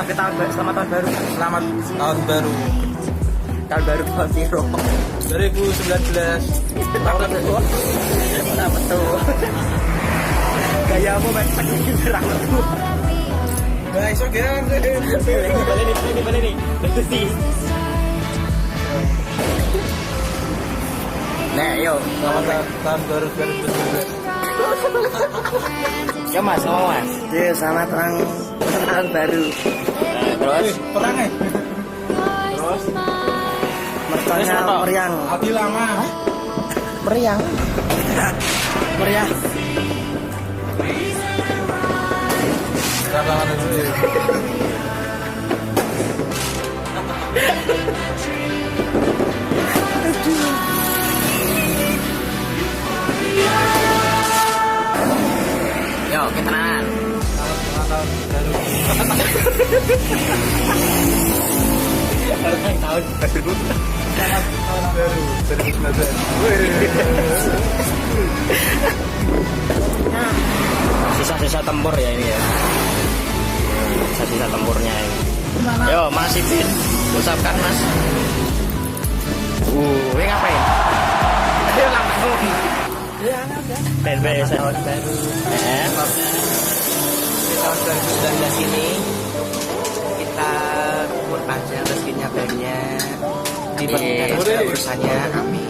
Selamat tahun baru. Selamat tahun baru. Tahun baru tahun Tiro. 2019. Tahun baru. Apa tuh? Gayamu main sakit serang aku. Guys, oke. Balik nih. Nah, yuk. Selamat tahun baru 2019. Ya mas, ngomong mas. Iya, selamat tahun baru. Terus? Perang ya? Terus? Mertanya meriang. Hati lama. Meriang. Meriah. Selamat dulu. Yo, kenalan. Selamat tahun baru. Tahun baru. Selamat tahun baru 2019. Sisa-sisa tempur ya ini ya. Sisa-sisa tempurnya ini. Yo, Mas Ipin, ucapkan Mas. Ini ngapain? Ayo langsung. Ben tahun baru. Di tahun 2019 ini kita umur panjang, rezekinya banyak, diberkahi urusannya, amin.